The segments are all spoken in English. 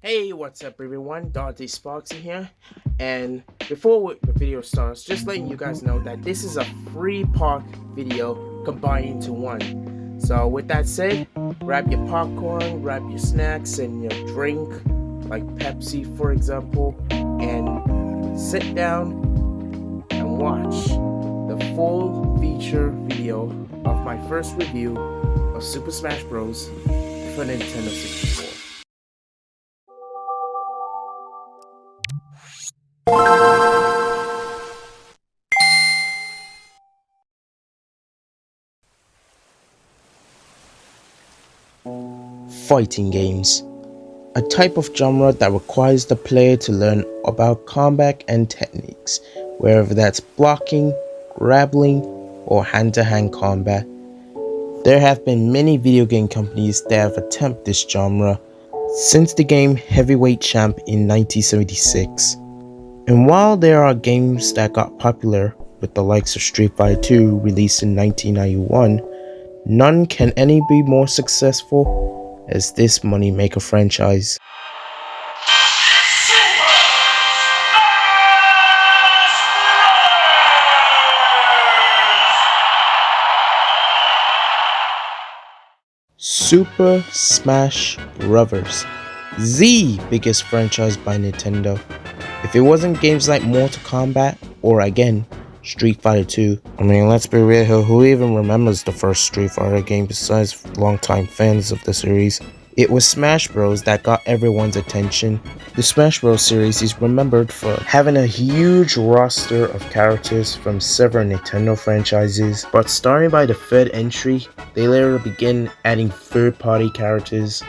Hey, what's up everyone? Dante Sparkson here. And before the video starts, just letting you guys know that this is a free part video combined into one. So with that said, grab your popcorn, grab your snacks and your drink, like Pepsi for example, and sit down and watch the full feature video of my first review of Super Smash Bros. For Nintendo 64. Fighting games, a type of genre that requires the player to learn about combat and techniques, whether that's blocking, grappling, or hand-to-hand combat. There have been many video game companies that have attempted this genre since the game Heavyweight Champ in 1976. And while there are games that got popular with the likes of Street Fighter 2 released in 1991, none can any be more successful as this moneymaker franchise. Super Smash Bros., the biggest franchise by Nintendo. If it wasn't games like Mortal Kombat or again Street Fighter 2, I mean, let's be real here, who even remembers the first Street Fighter game besides longtime fans of the series? It was Smash Bros. That got everyone's attention. The Smash Bros. Series is remembered for having a huge roster of characters from several Nintendo franchises, but starting by the third entry, they later began adding third-party characters.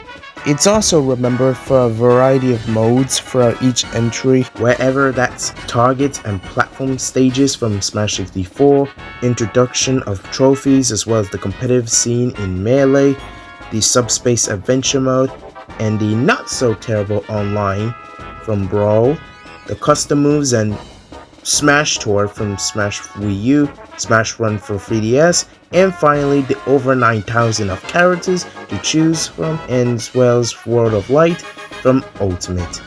It's also remembered for a variety of modes throughout each entry, wherever that's targets and platform stages from Smash 64, introduction of trophies as well as the competitive scene in Melee, the Subspace Adventure mode, and the not so terrible online from Brawl, the custom moves and Smash Tour from Smash Wii U, Smash Run for 3DS, and finally the over 9,000 of characters to choose from, as well as World of Light from Ultimate.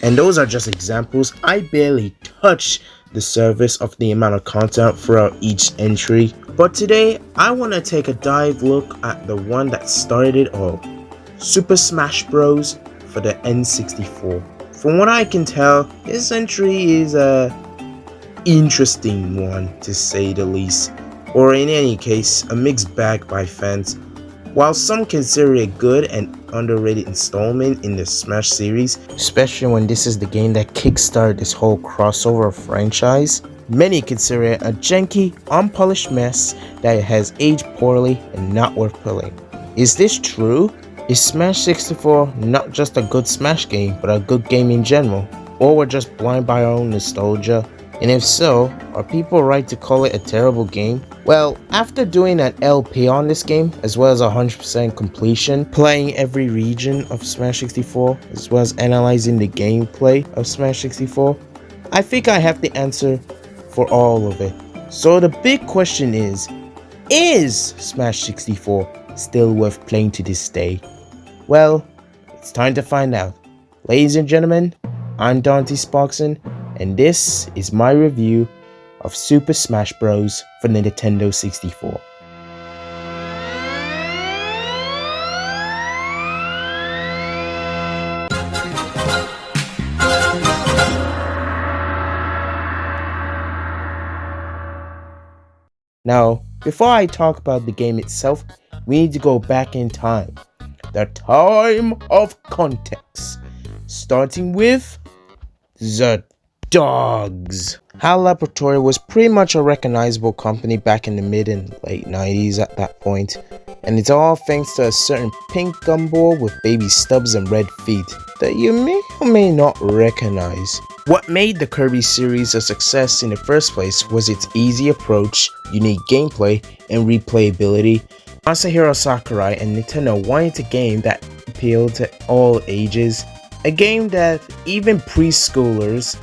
And those are just examples. I barely touched the surface of the amount of content throughout each entry, but today I want to take a dive look at the one that started it all, Super Smash Bros. For the N64. From what I can tell, this entry is a interesting one to say the least, or in any case a mixed bag by fans. While some consider it a good and underrated installment in the Smash series, especially when this is the game that kickstarted this whole crossover franchise, many consider it a janky, unpolished mess that has aged poorly and not worth playing. Is this true? Is Smash 64 not just a good Smash game, but a good game in general? Or we're just blind by our own nostalgia? And if so, are people right to call it a terrible game? Well, after doing an LP on this game, as well as 100% completion, playing every region of Smash 64, as well as analyzing the gameplay of Smash 64, I think I have the answer for all of it. So the big question is Smash 64 still worth playing to this day? Well, it's time to find out. Ladies and gentlemen, I'm Dante Sparkson, and this is my review of Super Smash Bros. For the Nintendo 64. Now, before I talk about the game itself, we need to go back in time. The time of context. Starting with the dogs. HAL Laboratory was pretty much a recognizable company back in the mid and late 90s at that point, and it's all thanks to a certain pink gumball with baby stubs and red feet that you may or may not recognize. What made the Kirby series a success in the first place was its easy approach, unique gameplay, and replayability. Masahiro Sakurai and Nintendo wanted a game that appealed to all ages, a game that even preschoolers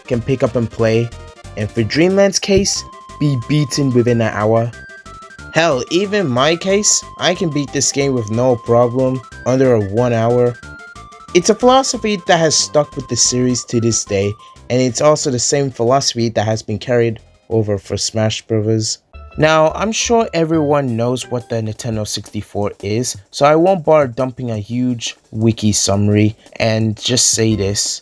can pick up and play, and for Dreamland's case, be beaten within an hour. Hell, even my case, I can beat this game with no problem, under 1 hour. It's a philosophy that has stuck with the series to this day, and it's also the same philosophy that has been carried over for Smash Bros. Now, I'm sure everyone knows what the Nintendo 64 is, so I won't bother dumping a huge wiki summary and just say this.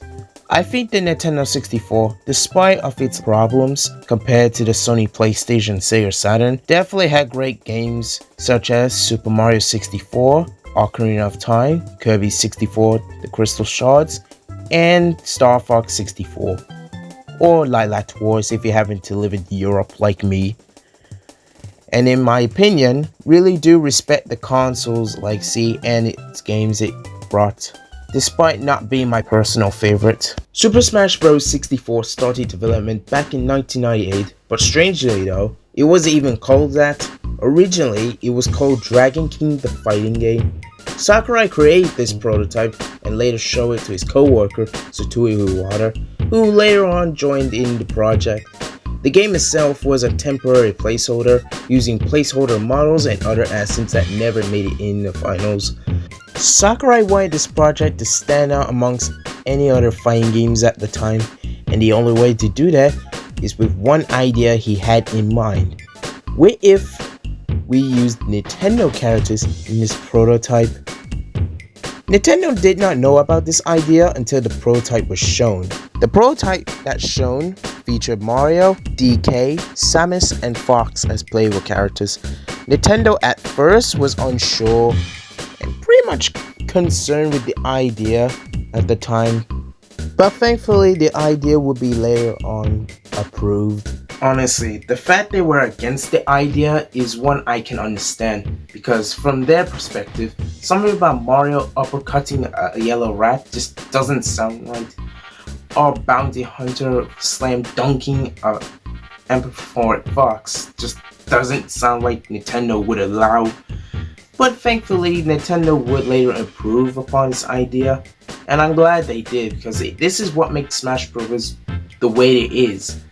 I think the Nintendo 64, despite of its problems compared to the Sony PlayStation, Sega Saturn, definitely had great games such as Super Mario 64, Ocarina of Time, Kirby 64, The Crystal Shards, and Star Fox 64, or Lilac Wars if you happen to live in Europe like me. And in my opinion, really do respect the console's legacy and its games it brought, despite not being my personal favorite. Super Smash Bros. 64 started development back in 1998, but strangely though, it wasn't even called that. Originally, it was called Dragon King the Fighting Game. Sakurai created this prototype and later showed it to his co-worker Satoru Iwata, who later on joined in the project. The game itself was a temporary placeholder, using placeholder models and other assets that never made it in the finals. Sakurai wanted this project to stand out amongst any other fighting games at the time, and the only way to do that is with one idea he had in mind. What if we used Nintendo characters in this prototype? Nintendo did not know about this idea until the prototype was shown. The prototype that's shown featured Mario, DK, Samus, and Fox as playable characters. Nintendo at first was unsure and pretty much concerned with the idea at the time, but thankfully the idea would be later on approved. Honestly, the fact they were against the idea is one I can understand, because from their perspective, something about Mario uppercutting a yellow rat just doesn't sound right, or Bounty Hunter slam dunking a Emperor Fox just doesn't sound like Nintendo would allow. But thankfully, Nintendo would later improve upon this idea, and I'm glad they did, because this is what makes Smash Bros. The way it is.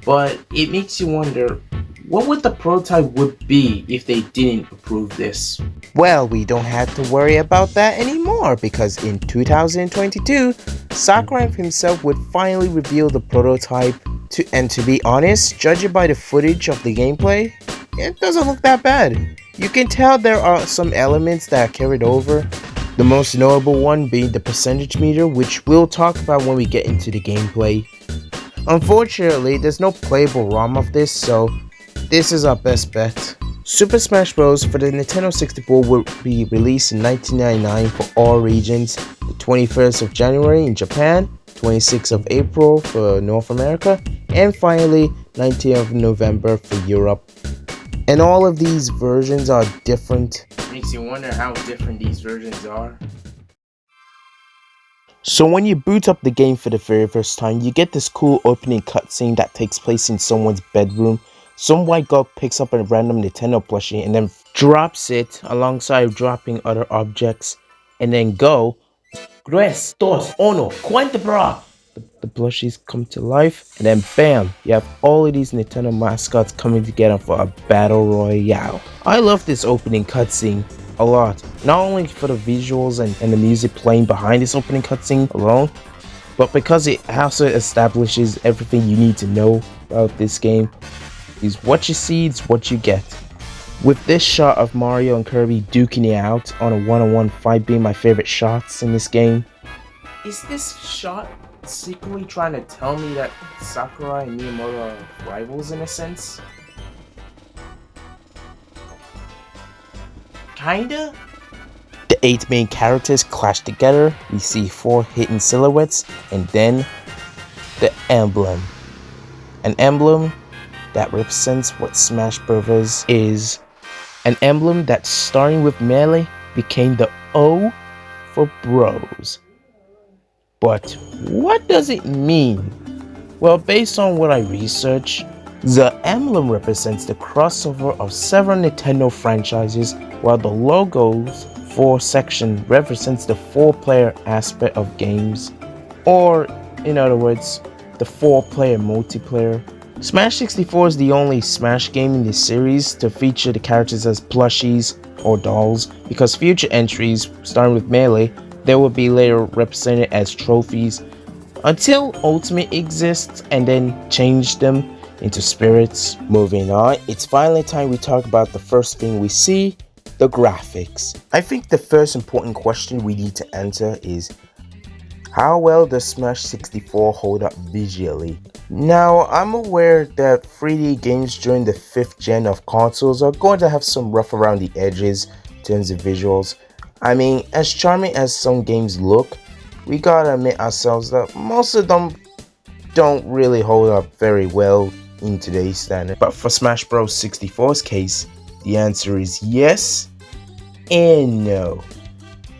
But it makes you wonder, what would the prototype would be if they didn't approve this? Well, we don't have to worry about that anymore, because in 2022, Sakurai himself would finally reveal the prototype. And to be honest, judging by the footage of the gameplay, it doesn't look that bad. You can tell there are some elements that are carried over, the most notable one being the percentage meter, which we'll talk about when we get into the gameplay. Unfortunately, there's no playable ROM of this, so this is our best bet. Super Smash Bros. For the Nintendo 64 will be released in 1999 for all regions, the 21st of January in Japan, 26th of April for North America, and finally 19th of November for Europe. And all of these versions are different. Makes you wonder how different these versions are. So when you boot up the game for the very first time, you get this cool opening cutscene that takes place in someone's bedroom. Some white girl picks up a random Nintendo plushie and then drops it alongside dropping other objects, and then go 3, 2, 1, cuenta bra! The plushies come to life, and then bam, you have all of these Nintendo mascots coming together for a battle royale. I love this opening cutscene a lot, not only for the visuals and the music playing behind this opening cutscene alone, but because it also establishes everything you need to know about this game. Is what you see, it's what you get. With this shot of Mario and Kirby duking it out on a one-on-one fight being my favorite shots in this game. Is this shot secretly trying to tell me that Sakurai and Miyamoto are rivals in a sense? Kinda? The 8 main characters clash together, we see 4 hidden silhouettes, and then the emblem. An emblem that represents what Smash Bros. Is. An emblem that, starting with Melee, became the O for Bros. But what does it mean? Well, based on what I researched, the emblem represents the crossover of several Nintendo franchises, while the logo's 4 section represents the 4-player aspect of games, or in other words, the 4-player multiplayer. Smash 64 is the only Smash game in this series to feature the characters as plushies or dolls, because future entries, starting with Melee, They will be later represented as trophies until Ultimate exists and then change them into spirits. Moving on, it's finally time we talk about the first thing we see, the graphics. I think the first important question we need to answer is, how well does Smash 64 hold up visually? Now, I'm aware that 3D games during the 5th gen of consoles are going to have some rough around the edges in terms of visuals. I mean, as charming as some games look, we gotta admit ourselves that most of them don't really hold up very well in today's standard. But for Smash Bros. 64's case, the answer is yes and no.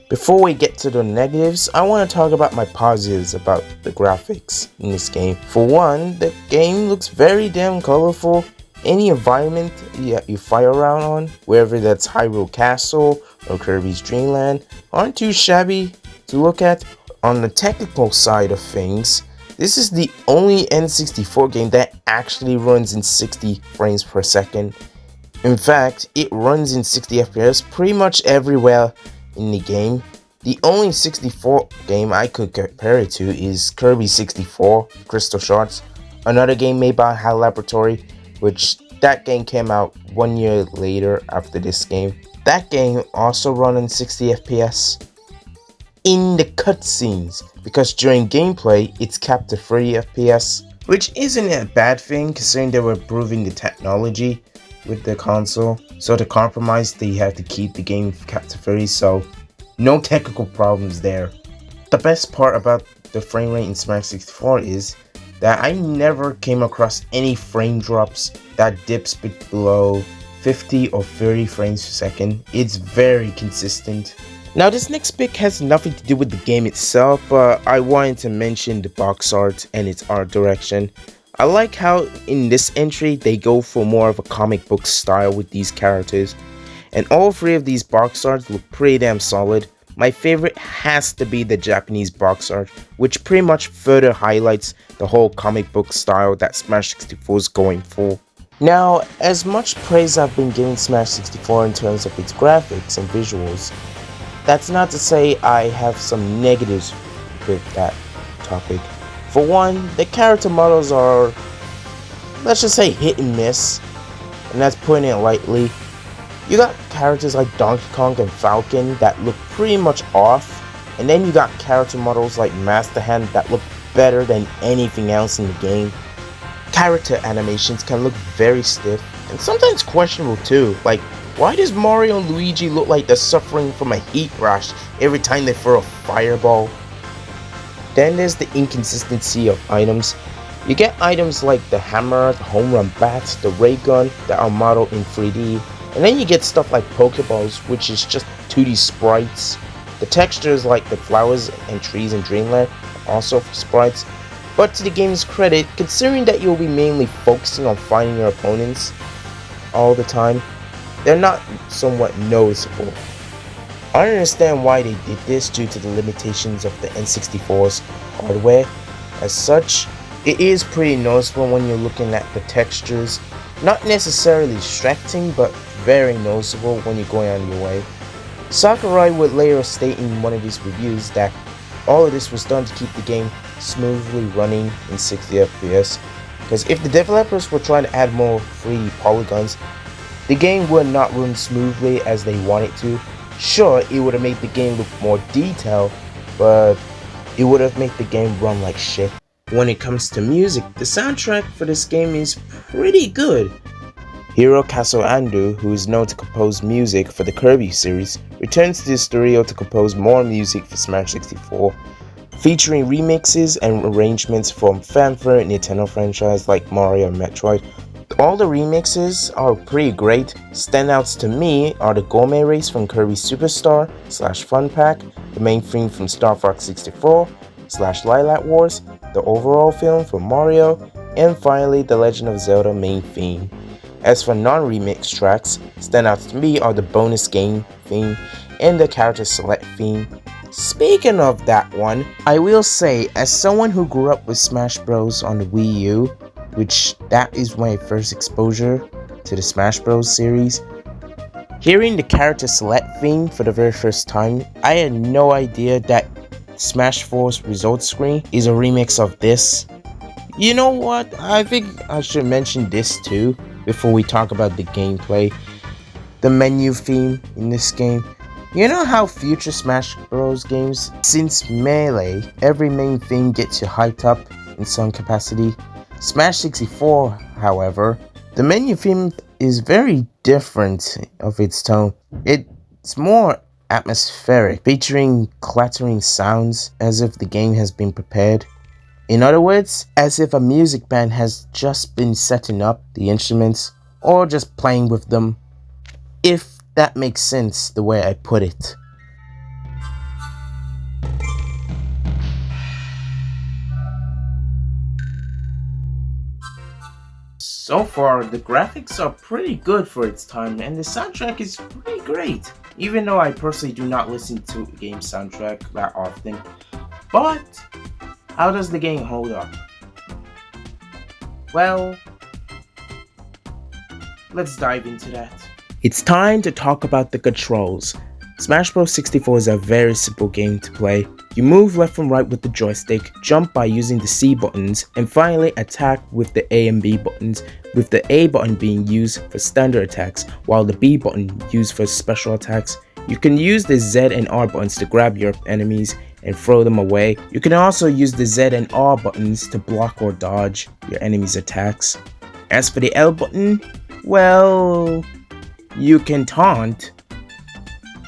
Before we get to the negatives, I want to talk about my positives about the graphics in this game. For one, the game looks very damn colorful. Any environment you fire around on, whether that's Hyrule Castle or Kirby's Dream Land, aren't too shabby to look at. On the technical side of things, this is the only N64 game that actually runs in 60 frames per second. In fact, it runs in 60 FPS pretty much everywhere in the game. The only 64 game I could compare it to is Kirby 64 Crystal Shards, another game made by HAL Laboratory, which that game came out 1 year later after this game. That game also ran in 60 FPS in the cutscenes, because during gameplay it's capped to 30 FPS, which isn't a bad thing considering they were improving the technology with the console. So to compromise, they had to keep the game capped to 30, so no technical problems there. The best part about the frame rate in Smash 64 is that I never came across any frame drops that dips below 50 or 30 frames per second. It's very consistent. Now, this next pick has nothing to do with the game itself, but I wanted to mention the box art and its art direction. I like how in this entry they go for more of a comic book style with these characters, and all three of these box arts look pretty damn solid. My favorite has to be the Japanese box art, which pretty much further highlights the whole comic book style that Smash 64 is going for. Now, as much praise I've been giving Smash 64 in terms of its graphics and visuals, that's not to say I have some negatives with that topic. For one, the character models are, let's just say, hit and miss, and that's putting it lightly. You got characters like Donkey Kong and Falcon that look pretty much off, and then you got character models like Master Hand that look better than anything else in the game. Character animations can look very stiff, and sometimes questionable too, like why does Mario and Luigi look like they're suffering from a heat rash every time they throw a fireball? Then there's the inconsistency of items. You get items like the hammer, the home run bat, the ray gun that are modeled in 3D, and then you get stuff like Pokeballs, which is just 2D sprites. The textures like the flowers and trees in Dreamland are also for sprites, but to the game's credit, considering that you'll be mainly focusing on fighting your opponents all the time, they're not somewhat noticeable. I understand why they did this due to the limitations of the N64's hardware. As such, it is pretty noticeable when you're looking at the textures. Not necessarily distracting, but very noticeable when you're going on your way. Sakurai would later state in one of his reviews that all of this was done to keep the game smoothly running in 60 FPS, because if the developers were trying to add more 3D polygons, the game would not run smoothly as they wanted to. Sure, it would have made the game look more detailed, but it would have made the game run like shit. When it comes to music, the soundtrack for this game is pretty good. Hirokazu Ando, who is known to compose music for the Kirby series, returns to the studio to compose more music for Smash 64, featuring remixes and arrangements from fan-favorite Nintendo franchises like Mario and Metroid. All the remixes are pretty great. Standouts to me are the Gourmet Race from Kirby Superstar / Fun Pack, the main theme from Star Fox 64 / Lilac Wars, the overall film from Mario, and finally the Legend of Zelda main theme. As for non-remix tracks, standouts to me are the bonus game theme and the character select theme. Speaking of that one, I will say, as someone who grew up with Smash Bros on the Wii U, which that is my first exposure to the Smash Bros series, Hearing the character select theme for the very first time, I had no idea that Smash 4's results screen is a remix of this. You know what, I think I should mention this too before we talk about the gameplay. The menu theme in this game. You know how future Smash Bros games, since Melee, every main theme gets you hyped up in some capacity? Smash 64, however, the menu theme is very different of its tone. It's more atmospheric, featuring clattering sounds as if the game has been prepared. In other words, as if a music band has just been setting up the instruments or just playing with them. If that makes sense the way I put it. So far, the graphics are pretty good for its time, and the soundtrack is pretty great, even though I personally do not listen to a game soundtrack that often. But how does the game hold up? Well, let's dive into that. It's time to talk about the controls. Smash Bros. 64 is a very simple game to play. You move left and right with the joystick, jump by using the C buttons, and finally attack with the A and B buttons, with the A button being used for standard attacks, while the B button used for special attacks. You can use the Z and R buttons to grab your enemies and throw them away. You can also use the Z and R buttons to block or dodge your enemies' attacks. As for the L button, well, you can taunt.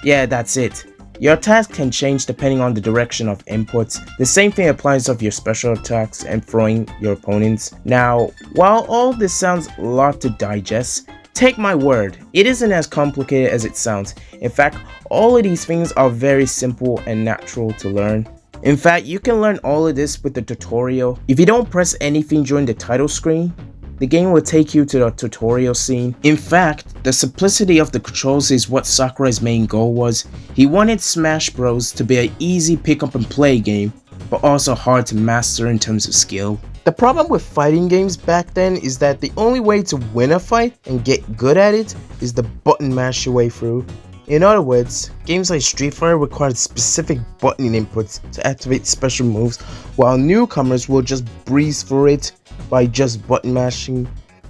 Yeah, that's it. Your attacks can change depending on the direction of inputs. The same thing applies of your special attacks and throwing your opponents. Now, while all this sounds a lot to digest, take my word, it isn't as complicated as it sounds. In fact, all of these things are very simple and natural to learn. In fact, you can learn all of this with the tutorial. If you don't press anything during the title screen, the game will take you to the tutorial scene. In fact, the simplicity of the controls is what Sakurai's main goal was. He wanted Smash Bros. To be an easy pick up and play game, but also hard to master in terms of skill. The problem with fighting games back then is that the only way to win a fight and get good at it is to button mash your way through. In other words, games like Street Fighter required specific buttoning inputs to activate special moves, while newcomers will just breeze through it by just button mashing.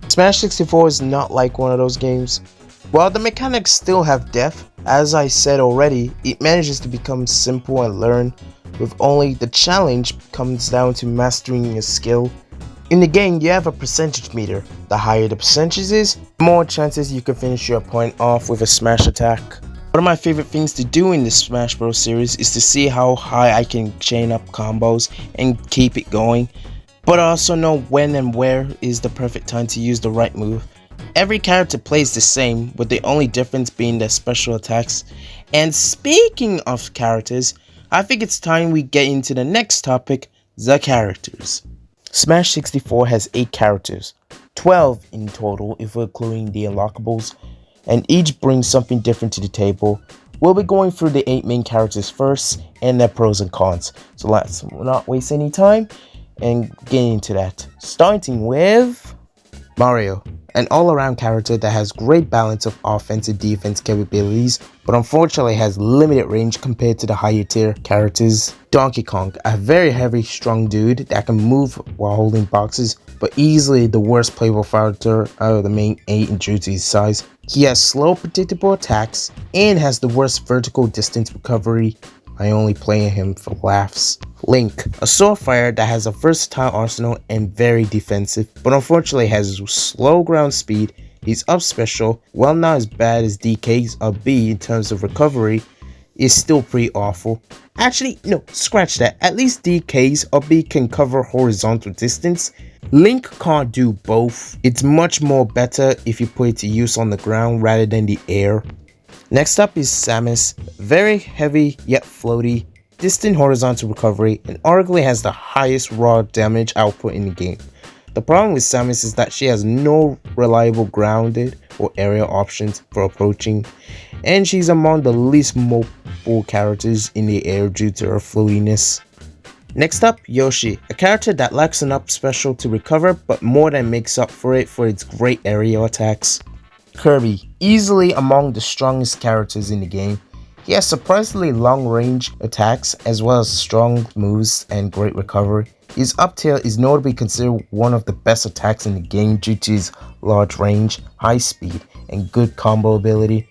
Smash 64 is not like one of those games. While the mechanics still have depth, as I said already, it manages to become simple and learn, with only the challenge comes down to mastering your skill. In the game, you have a percentage meter. The higher the percentage is, the more chances you can finish your opponent off with a smash attack. One of my favorite things to do in this Smash Bros series is to see how high I can chain up combos and keep it going, but I also know when and where is the perfect time to use the right move. Every character plays the same, with the only difference being their special attacks. And speaking of characters, I think it's time we get into the next topic, the characters. Smash 64 has 8 characters, 12 in total if we're including the unlockables, and each brings something different to the table. We'll be going through the 8 main characters first and their pros and cons, so let's not waste any time and get into that. Starting with Mario, an all-around character that has great balance of offense and defense capabilities, but unfortunately has limited range compared to the higher tier characters. Donkey Kong, a very heavy, strong dude that can move while holding boxes, but easily the worst playable fighter out of the main 8 due to his size. He has slow, predictable attacks and has the worst vertical distance recovery. I only play him for laughs. Link, a sword fighter that has a versatile arsenal and very defensive, but unfortunately has slow ground speed. He's up special, while not as bad as DK's or B in terms of recovery, is still pretty awful. Actually, no, scratch that. At least DK's or B can cover horizontal distance. Link can't do both. It's much more better if you put it to use on the ground rather than the air. Next up is Samus, very heavy yet floaty, distant horizontal recovery, and arguably has the highest raw damage output in the game. The problem with Samus is that she has no reliable grounded or aerial options for approaching, and she's among the least mobile characters in the air due to her floatiness. Next up, Yoshi, a character that lacks an up special to recover but more than makes up for it for its great aerial attacks. Kirby, easily among the strongest characters in the game. He has surprisingly long range attacks as well as strong moves and great recovery. His up tier is notably considered one of the best attacks in the game due to his large range, high speed, and good combo ability,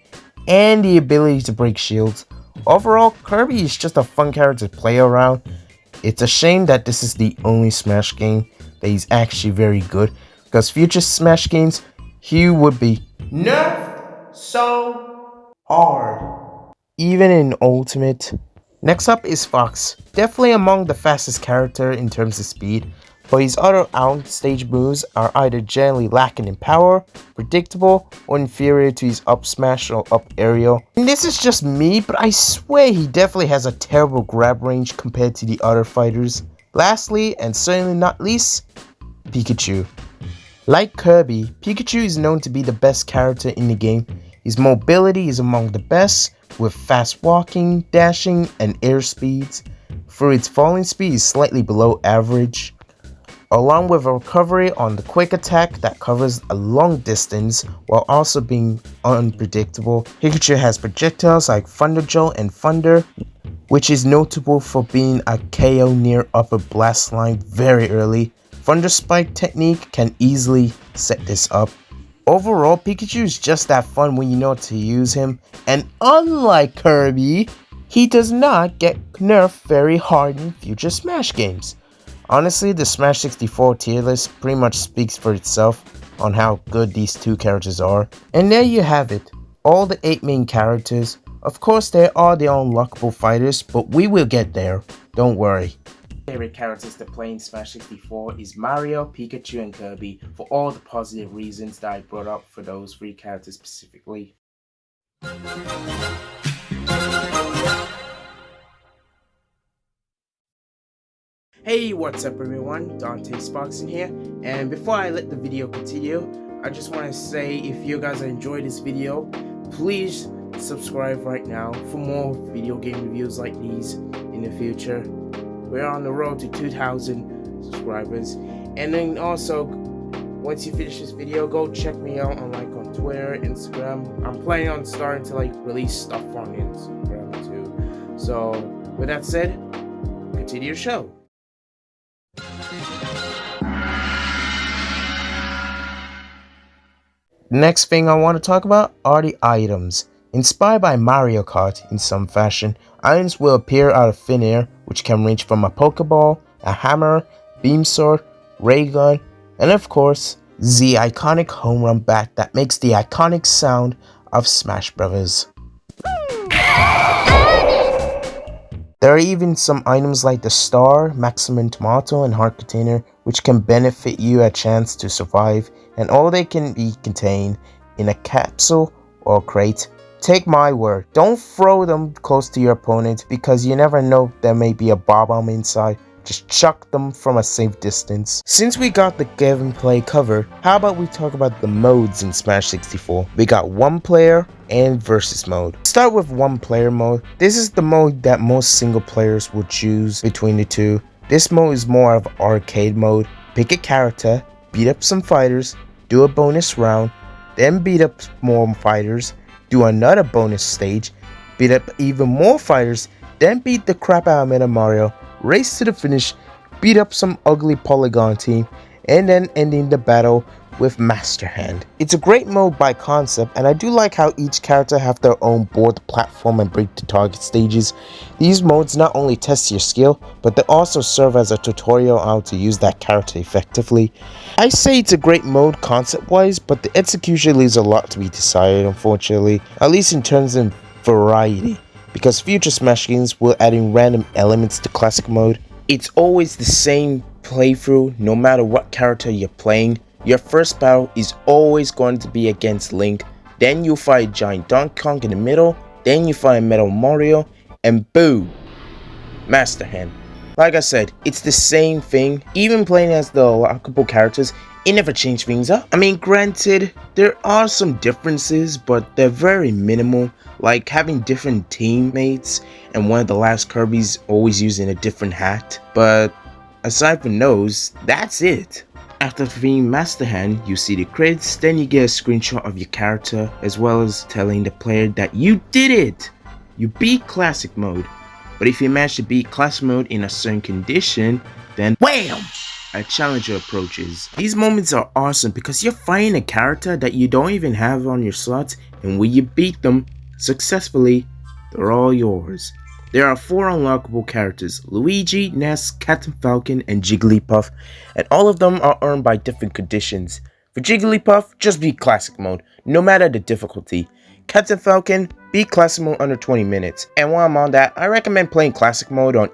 and the ability to break shields. Overall, Kirby is just a fun character to play around. It's a shame that this is the only Smash game that is actually very good, because future Smash games, he would be nerfed so hard. Even in Ultimate. Next up is Fox, definitely among the fastest character in terms of speed, but his other onstage moves are either generally lacking in power, predictable, or inferior to his up smash or up aerial. And this is just me, but I swear he definitely has a terrible grab range compared to the other fighters. Lastly, and certainly not least, Pikachu. Like Kirby, Pikachu is known to be the best character in the game. His mobility is among the best, with fast walking, dashing, and air speeds. For its falling speed is slightly below average, along with a recovery on the quick attack that covers a long distance while also being unpredictable. Pikachu has projectiles like Thunder Jolt and Thunder, which is notable for being a KO near upper blast line very early. Thunder Spike technique can easily set this up. Overall, Pikachu is just that fun when you know to use him, and unlike Kirby, he does not get nerfed very hard in future Smash games. Honestly, the Smash 64 tier list pretty much speaks for itself on how good these two characters are. And there you have it, all the 8 main characters. Of course, there are their unlockable fighters, but we will get there, don't worry. Favorite characters to play in Smash 64 is Mario, Pikachu, and Kirby for all the positive reasons that I brought up for those 3 characters specifically. Hey, what's up everyone, Dante Sparkson here, and before I let the video continue, I just want to say if you guys enjoyed this video, please subscribe right now for more video game reviews like these in the future. We're on the road to 2,000 subscribers, and then also once you finish this video, go check me out on Twitter, Instagram. I'm planning on starting to release stuff on Instagram too. So with that said, continue your show. Next thing I want to talk about are the items. Inspired by Mario Kart in some fashion, items will appear out of thin air, which can range from a Pokeball, a hammer, beam sword, ray gun, and of course, the iconic home run bat that makes the iconic sound of Smash Brothers. There are even some items like the Star, Maximum Tomato, and Heart Container, which can benefit you a chance to survive, and all they can be contained in a capsule or crate. Take my word, don't throw them close to your opponent because you never know there may be a bomb inside. Just chuck them from a safe distance. Since we got the gameplay covered, how about we talk about the modes in Smash 64? We got 1 player and versus mode. Start with 1 player mode. This is the mode that most single players will choose between the two. This mode is more of arcade mode. Pick a character, beat up some fighters, do a bonus round, then beat up more fighters, do another bonus stage, beat up even more fighters, then beat the crap out of Meta Mario, race to the finish, beat up some ugly polygon team, and then ending the battle with Master Hand. It's a great mode by concept, and I do like how each character have their own board, platform, and break the target stages. These modes not only test your skill, but they also serve as a tutorial on how to use that character effectively. I say it's a great mode concept wise, but the execution leaves a lot to be desired, unfortunately, at least in terms of variety, because future Smash games will add in random elements to classic mode. It's always the same playthrough no matter what character you're playing. Your first battle is always going to be against Link, then you fight Giant Donkey Kong in the middle, then you fight Metal Mario, and boom, Master Hand. Like I said, it's the same thing. Even playing as the lockable characters, it never changed things up. I mean, granted, there are some differences, but they're very minimal, like having different teammates and one of the last Kirby's always using a different hat. But aside from those, that's it. After defeating Master Hand, you see the credits, then you get a screenshot of your character as well as telling the player that you did it! You beat Classic Mode. But if you manage to beat Classic Mode in a certain condition, then WHAM! A challenger approaches. These moments are awesome because you're fighting a character that you don't even have on your slots, and when you beat them successfully, they're all yours. There are 4 unlockable characters: Luigi, Ness, Captain Falcon, and Jigglypuff, and all of them are earned by different conditions. For Jigglypuff, just beat Classic Mode, no matter the difficulty. Captain Falcon, beat Classic Mode under 20 minutes. And while I'm on that, I recommend playing Classic Mode on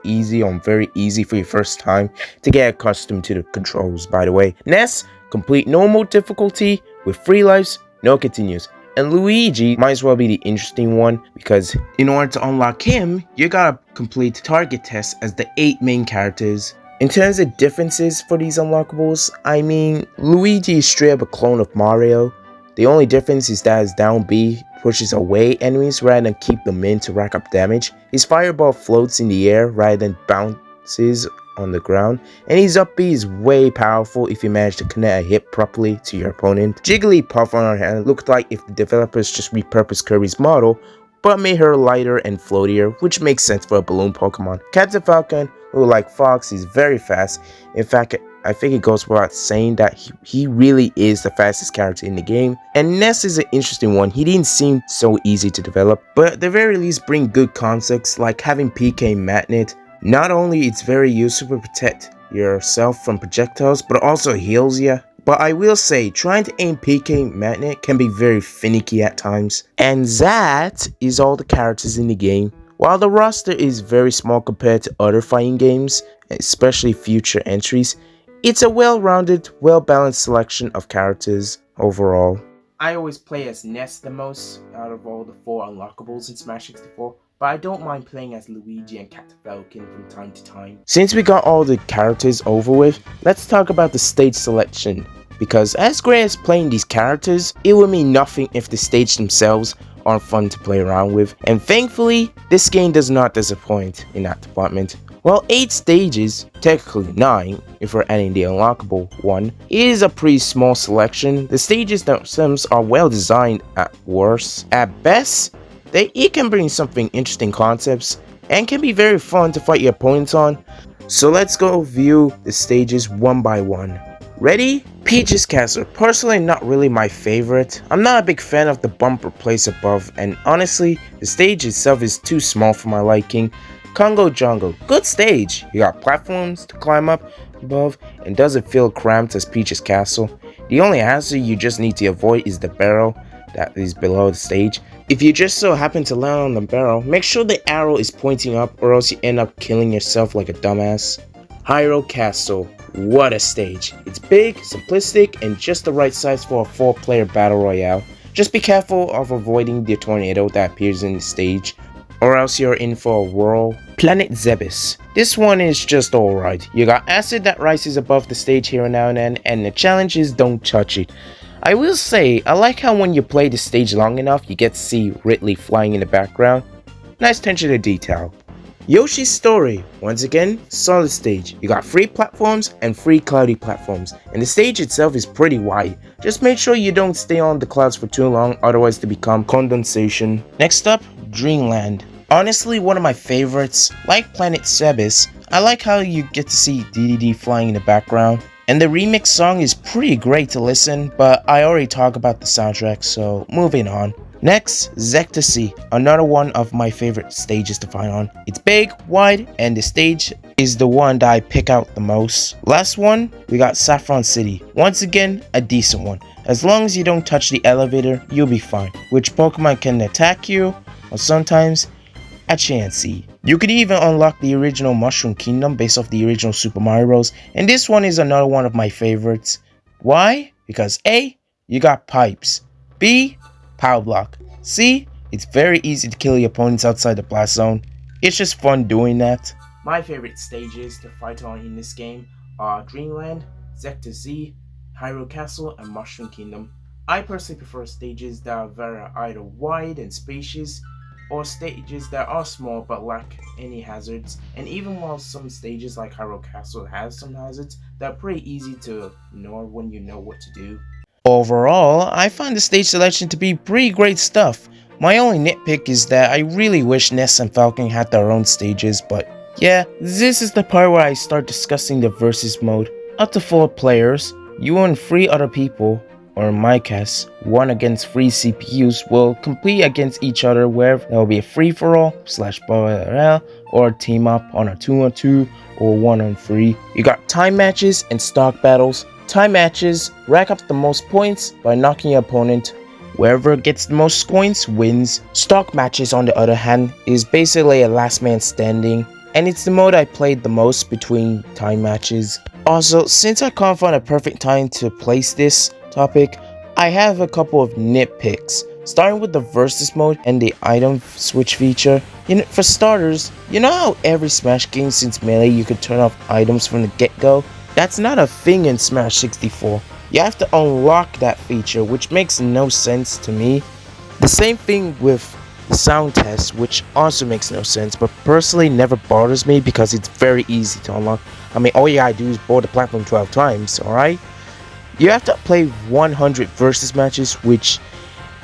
very easy for your first time to get accustomed to the controls, by the way. Ness, complete normal difficulty with 3 lives, no continues. And Luigi might as well be the interesting one because in order to unlock him, you gotta complete target tests as the 8 main characters. In terms of differences for these unlockables, I mean, Luigi is straight up a clone of Mario. The only difference is that his down B pushes away enemies rather than keep them in to rack up damage. His fireball floats in the air rather than bounces on the ground, and his up B is way powerful if you manage to connect a hit properly to your opponent. Jigglypuff on the other hand looked like if the developers just repurposed Kirby's model but made her lighter and floatier, which makes sense for a balloon Pokemon. Captain Falcon, who like Fox, is very fast. In fact, I think it goes without saying that he really is the fastest character in the game. And Ness is an interesting one. He didn't seem so easy to develop, but at the very least bring good concepts like having PK Magnet. Not only it's very useful to protect yourself from projectiles, but also heals you. But I will say, trying to aim PK Magnet can be very finicky at times. And that is all the characters in the game. While the roster is very small compared to other fighting games, especially future entries, it's a well-rounded, well-balanced selection of characters overall. I always play as Ness the most out of all the 4 unlockables in Smash 64, but I don't mind playing as Luigi and Captain Falcon from time to time. Since we got all the characters over with, let's talk about the stage selection. Because as great as playing these characters, it would mean nothing if the stage themselves aren't fun to play around with. And thankfully, this game does not disappoint in that department. While 8 stages, technically 9 if we're adding the unlockable one, it is a pretty small selection. The stages themselves are well designed at worst. At best, it can bring something interesting concepts and can be very fun to fight your opponents on. So let's go view the stages one by one. Ready? Peach's Castle. Personally, not really my favorite. I'm not a big fan of the bumper place above, and honestly, the stage itself is too small for my liking. Congo Jungle. Good stage. You got platforms to climb up above, and doesn't feel cramped as Peach's Castle. The only answer you just need to avoid is the barrel that is below the stage. If you just so happen to land on the barrel, make sure the arrow is pointing up or else you end up killing yourself like a dumbass. Hyrule Castle. What a stage. It's big, simplistic, and just the right size for a 4-player battle royale. Just be careful of avoiding the tornado that appears in the stage, or else you're in for a whirl. Planet Zebes. This one is just alright. You got acid that rises above the stage here and now and then, and the challenge is don't touch it. I will say, I like how when you play the stage long enough, you get to see Ridley flying in the background. Nice attention to detail. Yoshi's Story. Once again, solid stage. You got 3 platforms and 3 cloudy platforms, and the stage itself is pretty wide. Just make sure you don't stay on the clouds for too long, otherwise they become condensation. Next up, Dreamland. Honestly, one of my favorites. Like Planet Zebes, I like how you get to see DDD flying in the background. And the remix song is pretty great to listen, but I already talked about the soundtrack, so moving on. Next, Zectasy, another one of my favorite stages to fight on. It's big, wide, and the stage is the one that I pick out the most. Last one, we got Saffron City. Once again, a decent one. As long as you don't touch the elevator, you'll be fine. Which Pokemon can attack you, or sometimes a Chansey. You could even unlock the original Mushroom Kingdom based off the original Super Mario Bros. And this one is another one of my favorites. Why? Because A, you got pipes. B, Power Block. C, it's very easy to kill your opponents outside the blast zone. It's just fun doing that. My favorite stages to fight on in this game are Dreamland, Zectasy, Hyrule Castle, and Mushroom Kingdom. I personally prefer stages that are very either wide and spacious, or stages that are small but lack any hazards, and even while some stages like Hyrule Castle has some hazards, they're pretty easy to ignore when you know what to do. Overall, I find the stage selection to be pretty great stuff. My only nitpick is that I really wish Ness and Falcon had their own stages, but yeah, this is the part where I start discussing the versus mode. Up to 4 players, you and 3 other people, or in my case, 1 against 3 CPUs, will compete against each other where there will be a free-for-all, /battle royale, or team up on a 2-on-2 or 1-on-3. You got time matches and stock battles. Time matches rack up the most points by knocking your opponent. Whoever gets the most coins wins. Stock matches, on the other hand, is basically a last man standing, and it's the mode I played the most between time matches. Also, since I can't find a perfect time to place this topic, I have a couple of nitpicks, starting with the versus mode and the item switch feature. For starters, you know how every Smash game since Melee you could turn off items from the get-go? That's not a thing in Smash 64. You have to unlock that feature, which makes no sense to me. The same thing with the sound test, which also makes no sense, but personally never bothers me because it's very easy to unlock. I mean, all you gotta do is board the platform 12 times, alright? You have to play 100 versus matches, which,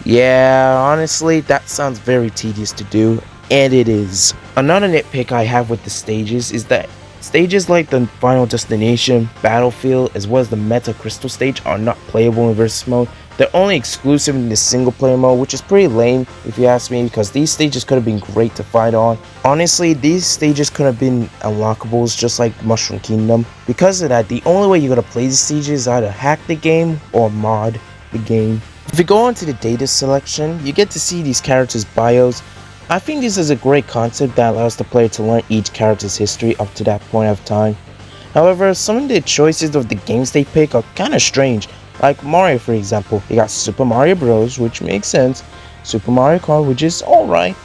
yeah, honestly, that sounds very tedious to do, and it is. Another nitpick I have with the stages is that stages like the Final Destination, Battlefield, as well as the Meta Crystal stage are not playable in versus mode. They're only exclusive in the single player mode, which is pretty lame if you ask me, because these stages could have been great to fight on. Honestly, these stages could have been unlockables just like Mushroom Kingdom. Because of that, the only way you're going to play these stages is either hack the game or mod the game. If you go on to the data selection, you get to see these characters' bios. I think this is a great concept that allows the player to learn each character's history up to that point of time. However, some of the choices of the games they pick are kinda strange. Like Mario, for example, you got Super Mario Bros, which makes sense, Super Mario Kart, which is alright,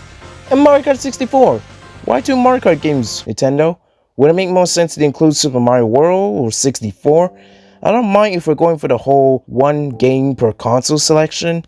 and Mario Kart 64. Why 2 Mario Kart games, Nintendo? Would it make more sense to include Super Mario World or 64? I don't mind if we're going for the whole 1 game per console selection.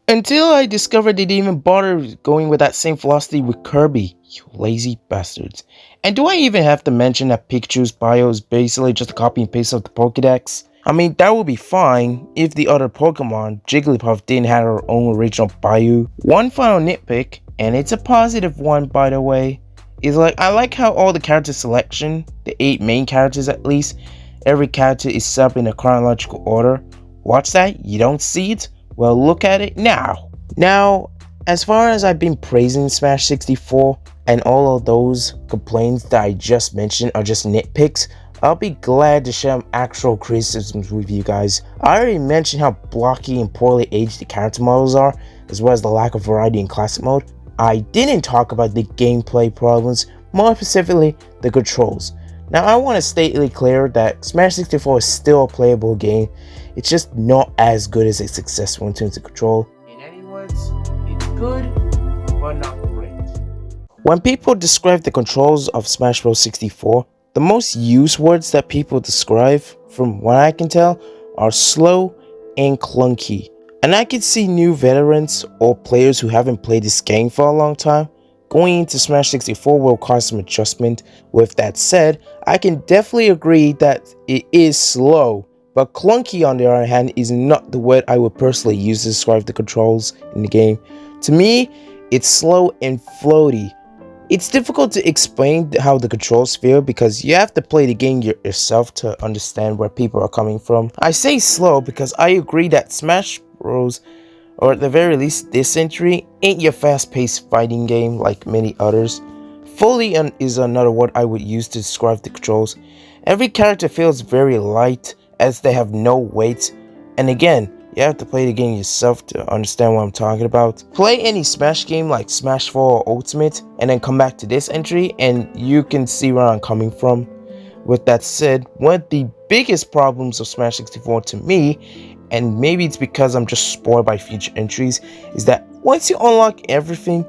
Until I discovered they didn't even bother going with that same philosophy with Kirby, you lazy bastards. And do I even have to mention that Pikachu's bio is basically just a copy and paste of the Pokédex? I mean, that would be fine if the other Pokemon, Jigglypuff, didn't have her own original bio. One final nitpick, and it's a positive one by the way, is I like how all the character selection, the 8 main characters at least, every character is set up in a chronological order. Watch that? You don't see it? Well, look at it now. Now, as far as I've been praising Smash 64, and all of those complaints that I just mentioned are just nitpicks, I'll be glad to share actual criticisms with you guys. I already mentioned how blocky and poorly aged the character models are, as well as the lack of variety in classic mode. I didn't talk about the gameplay problems, more specifically the controls. Now I want to state it clear that Smash 64 is still a playable game, it's just not as good as its successful in terms of control. In any words, it's good, but not great. When people describe the controls of Smash Bros. 64, the most used words that people describe, from what I can tell, are slow and clunky. And I can see new veterans or players who haven't played this game for a long time going into Smash 64 will cause some adjustment. With that said, I can definitely agree that it is slow, but clunky on the other hand is not the word I would personally use to describe the controls in the game. To me, it's slow and floaty. It's difficult to explain how the controls feel because you have to play the game yourself to understand where people are coming from. I say slow because I agree that Smash Bros, or at the very least this entry, ain't your fast-paced fighting game like many others. Fully is another word I would use to describe the controls. Every character feels very light as they have no weight, and again, you have to play the game yourself to understand what I'm talking about. Play any Smash game like Smash 4 or Ultimate and then come back to this entry and you can see where I'm coming from. With that said, one of the biggest problems of Smash 64 to me, and maybe it's because I'm just spoiled by future entries, is that once you unlock everything,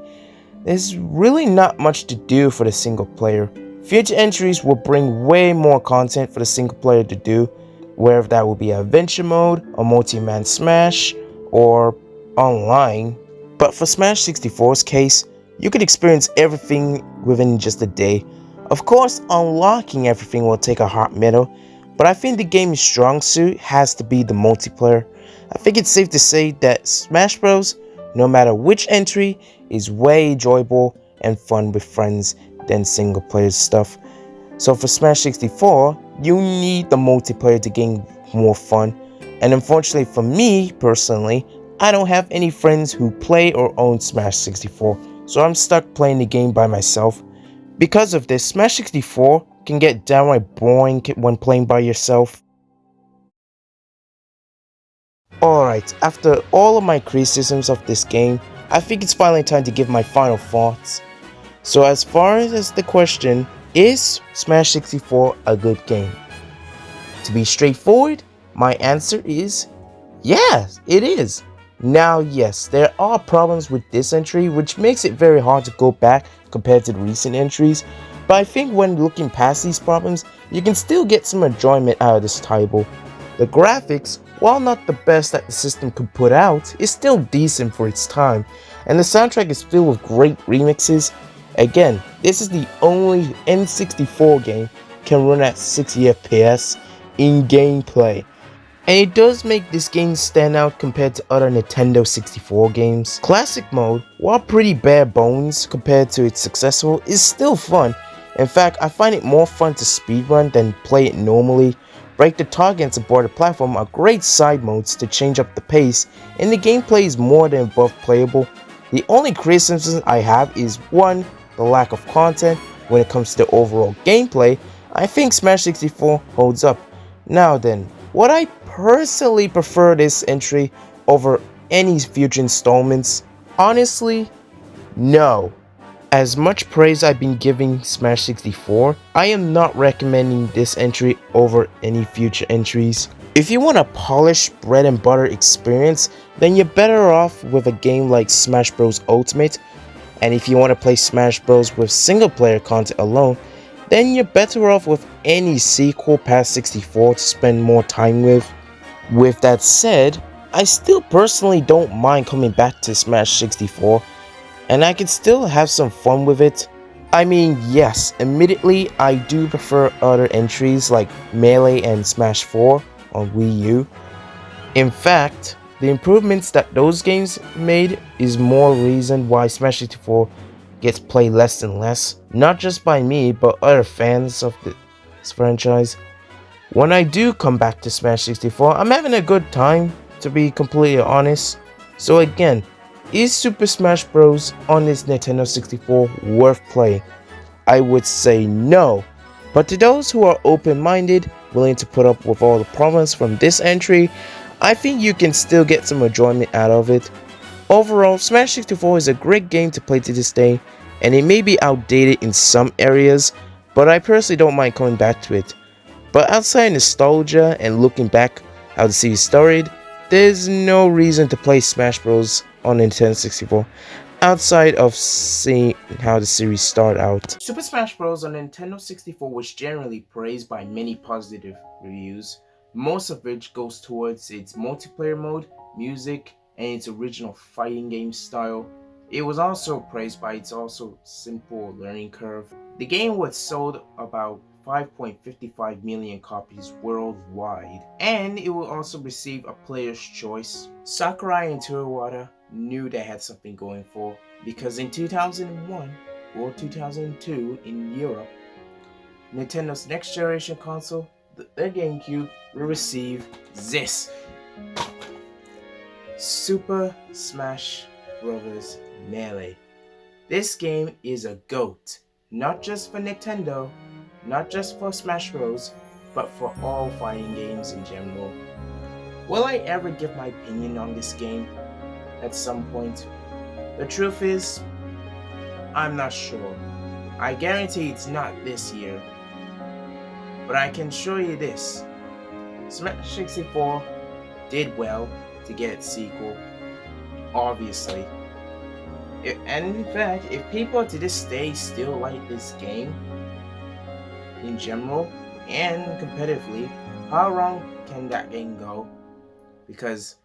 there's really not much to do for the single player. Future entries will bring way more content for the single player to do, whether that will be adventure mode, a multi-man Smash, or online. But for Smash 64's case, You could experience everything within just a day. Of course, unlocking everything will take a hot minute, but I think the game's strong suit has to be the multiplayer. I think it's safe to say that Smash Bros, no matter which entry, is way enjoyable and fun with friends than single player stuff. So for Smash 64, you need the multiplayer to gain more fun. And unfortunately for me personally, I don't have any friends who play or own Smash 64, so I'm stuck playing the game by myself. Because of this, Smash 64 can get downright boring when playing by yourself. Alright, after all of my criticisms of this game, I think it's finally time to give my final thoughts. So as far as the question, is Smash 64 a good game? To be straightforward, my answer is yes, it is. Now yes, there are problems with this entry which makes it very hard to go back compared to the recent entries, but I think when looking past these problems, you can still get some enjoyment out of this title. The graphics, while not the best that the system could put out, is still decent for its time, and the soundtrack is filled with great remixes. Again, this is the only N64 game can run at 60 FPS in gameplay. And it does make this game stand out compared to other Nintendo 64 games. Classic mode, while pretty bare bones compared to its successor, is still fun. In fact, I find it more fun to speedrun than play it normally. Break the Targets aboard the platform are great side modes to change up the pace, and the gameplay is more than above playable. The only criticism I have is 1. The lack of content. When it comes to the overall gameplay, I think Smash 64 holds up. Now then, would I personally prefer this entry over any future installments? Honestly, no. As much praise I've been giving Smash 64, I am not recommending this entry over any future entries. If you want a polished bread and butter experience, then you're better off with a game like Smash Bros Ultimate. And if you want to play Smash Bros with single player content alone, then you're better off with any sequel past 64 to spend more time with. With that said, I still personally don't mind coming back to Smash 64, and I can still have some fun with it. I mean, yes, admittedly, I do prefer other entries like Melee and Smash 4 on Wii U. In fact, the improvements that those games made is more reason why Smash 64 gets played less and less, not just by me, but other fans of this franchise. When I do come back to Smash 64, I'm having a good time, to be completely honest. So again, is Super Smash Bros. On this Nintendo 64 worth playing? I would say no. But to those who are open-minded, willing to put up with all the problems from this entry, I think you can still get some enjoyment out of it. Overall, Smash 64 is a great game to play to this day, and it may be outdated in some areas, but I personally don't mind coming back to it. But outside nostalgia and looking back how the series started, there's no reason to play Smash Bros on Nintendo 64 outside of seeing how the series started out. Super Smash Bros on Nintendo 64 was generally praised by many positive reviews, most of which goes towards its multiplayer mode, music, and its original fighting game style. It was also praised by its also simple learning curve. The game was sold about 5.55 million copies worldwide, and it will also receive a Player's Choice. Sakurai and Terwata knew they had something going for, because in 2001 or 2002 in Europe, Nintendo's next generation console, the GameCube, will receive this: Super Smash Bros. Melee. This game is a GOAT, not just for Nintendo, not just for Smash Bros, but for all fighting games in general. Will I ever give my opinion on this game at some point? The truth is, I'm not sure. I guarantee it's not this year. But I can show you this: Smash 64 did well to get its sequel, obviously. And in fact, if people to this day still like this game, in general and competitively, how wrong can that game go? Because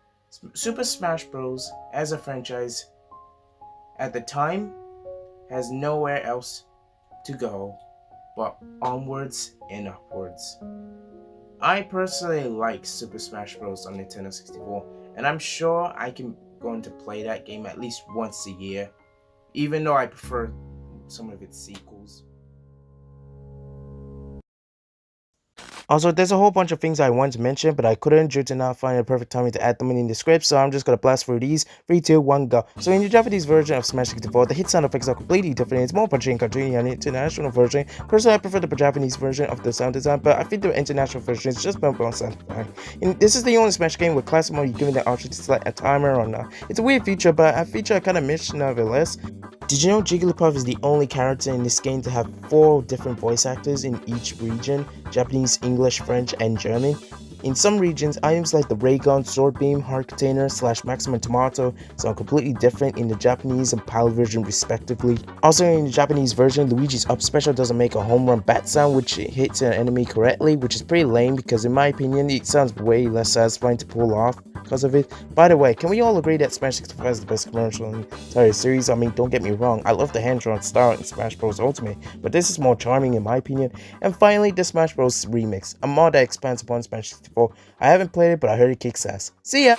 Super Smash Bros. As a franchise, at the time, has nowhere else to go but onwards and upwards. I personally like Super Smash Bros. On Nintendo 64, and I'm sure I can going to play that game at least once a year, even though I prefer some of its sequels. Also, there's a whole bunch of things I wanted to mention, but I couldn't due to not find the perfect timing to add them in the script, so I'm just gonna blast through these. 3, 2, 1, go. So in the Japanese version of Smash 64, the hit sound effects are completely different. It's more punchy and cartoony than the international version. Personally, I prefer the Japanese version of the sound design, but I think the international version is just more satisfying. And this is the only Smash game with classic mode you're given the option to select a timer or not. It's a weird feature, but a feature I kinda miss nevertheless. Did you know Jigglypuff is the only character in this game to have 4 different voice actors in each region: Japanese, English, French, and German? In some regions, items like the ray gun, sword beam, heart container, / maximum tomato sound completely different in the Japanese and PAL version respectively. Also in the Japanese version, Luigi's up special doesn't make a home run bat sound which hits an enemy correctly, which is pretty lame because in my opinion it sounds way less satisfying to pull off because of it. By the way, can we all agree that Smash 64 is the best commercial in the entire series? I mean, don't get me wrong, I love the hand-drawn style in Smash Bros. Ultimate, but this is more charming in my opinion. And finally, the Smash Bros. Remix, a mod that expands upon Smash 64. I haven't played it, but I heard it kicks ass. See ya!